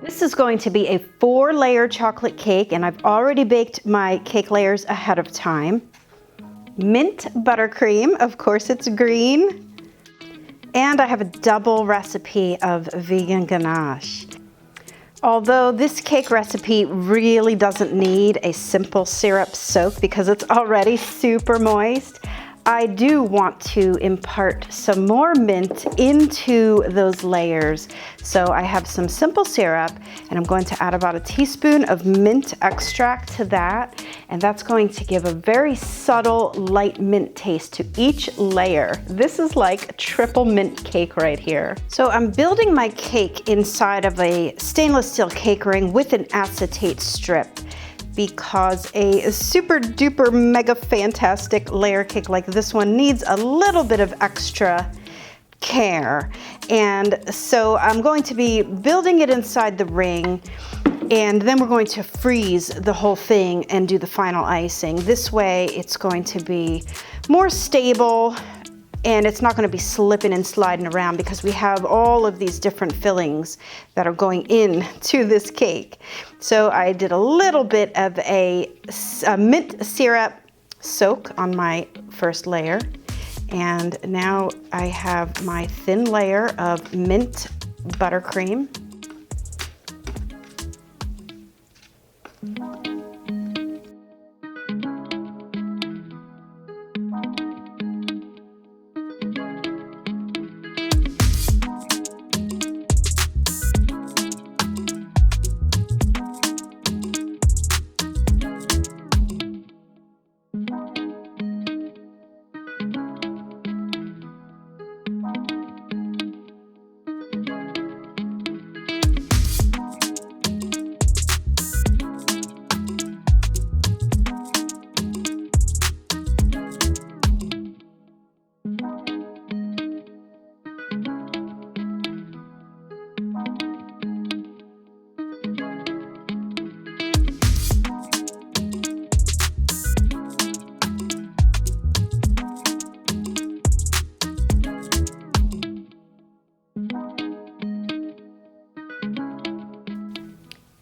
This is going to be a 4-layer chocolate cake, and I've already baked my cake layers ahead of time. Mint buttercream, of course it's green. And I have a double recipe of vegan ganache. Although this cake recipe really doesn't need a simple syrup soak because it's already super moist, I do want to impart some more mint into those layers. So I have some simple syrup, and I'm going to add about a teaspoon of mint extract to that, and that's going to give a very subtle light mint taste to each layer. This is like a triple mint cake right here. So I'm building my cake inside of a stainless steel cake ring with an acetate strip, because a super duper mega fantastic layer cake like this one needs a little bit of extra care. And so I'm going to be building it inside the ring, and then we're going to freeze the whole thing and do the final icing. This way it's going to be more stable, and it's not going to be slipping and sliding around because we have all of these different fillings that are going into this cake. So I did a little bit of a mint syrup soak on my first layer. And now I have my thin layer of mint buttercream.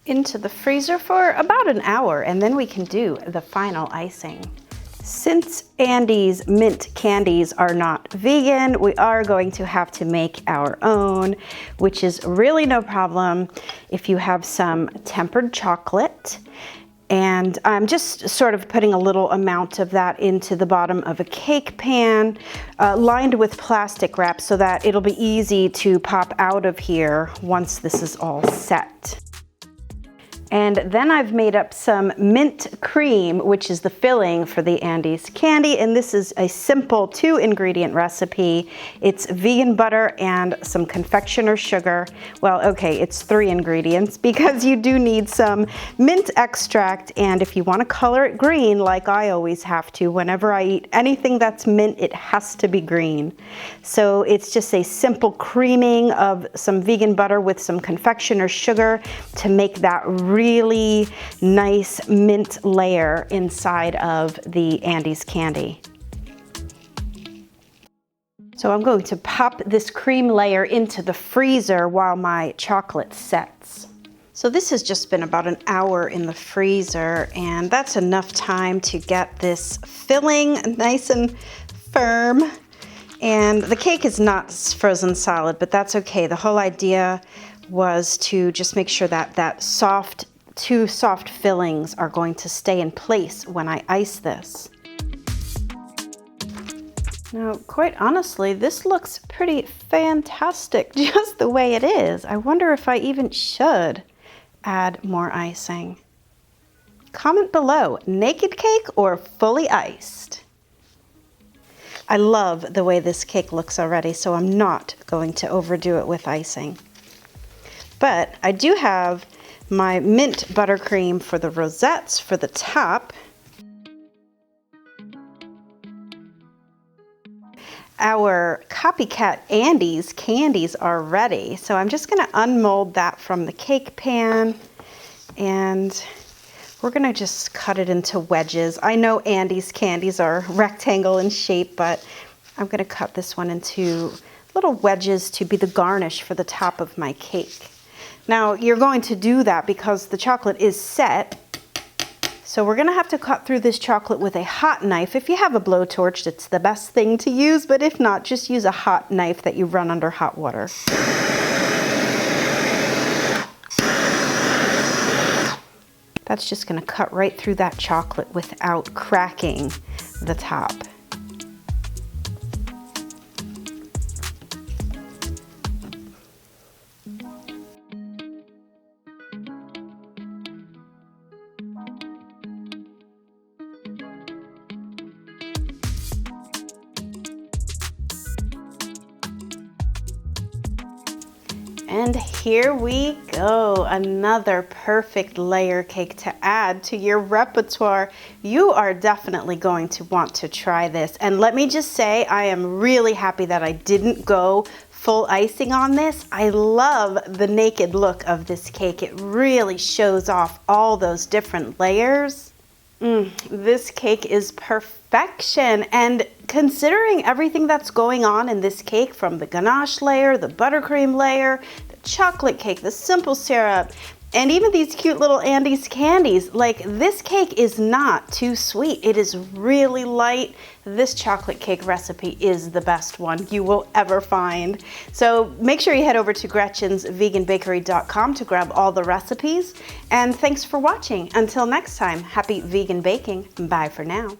Into the freezer for about an hour, and then we can do the final icing. Since Andes mint candies are not vegan, we are going to have to make our own, which is really no problem if you have some tempered chocolate. And I'm just sort of putting a little amount of that into the bottom of a cake pan, lined with plastic wrap so that it'll be easy to pop out of here once this is all set. And then I've made up some mint cream, which is the filling for the Andes candy. And this is a simple 2-ingredient recipe. It's vegan butter and some confectioner sugar. Well, okay, it's 3 ingredients because you do need some mint extract. And if you want to color it green, like I always have to, whenever I eat anything that's mint, it has to be green. So it's just a simple creaming of some vegan butter with some confectioner sugar to make that really nice mint layer inside of the Andes candy. So I'm going to pop this cream layer into the freezer while my chocolate sets. So this has just been about an hour in the freezer, and that's enough time to get this filling nice and firm. And the cake is not frozen solid, but that's okay. The whole idea was to just make sure that two soft fillings are going to stay in place when I ice this. Now, quite honestly, this looks pretty fantastic just the way it is. I wonder if I even should add more icing. Comment below, naked cake or fully iced? I love the way this cake looks already, so I'm not going to overdo it with icing. But I do have my mint buttercream for the rosettes for the top. Our copycat Andes candies are ready. So I'm just gonna unmold that from the cake pan, and we're gonna just cut it into wedges. I know Andes candies are rectangle in shape, but I'm gonna cut this one into little wedges to be the garnish for the top of my cake. Now you're going to do that because the chocolate is set. So we're gonna have to cut through this chocolate with a hot knife. If you have a blowtorch, it's the best thing to use, but if not, just use a hot knife that you run under hot water. That's just gonna cut right through that chocolate without cracking the top. And here we go, another perfect layer cake to add to your repertoire. You are definitely going to want to try this. And let me just say, I am really happy that I didn't go full icing on this. I love the naked look of this cake. It really shows off all those different layers. This cake is perfection, and considering everything that's going on in this cake, from the ganache layer, the buttercream layer, the chocolate cake, the simple syrup, and even these cute little Andes candies, like, this cake is not too sweet. It is really light. This chocolate cake recipe is the best one you will ever find. So make sure you head over to GretchensVeganBakery.com to grab all the recipes. And thanks for watching. Until next time, happy vegan baking. Bye for now.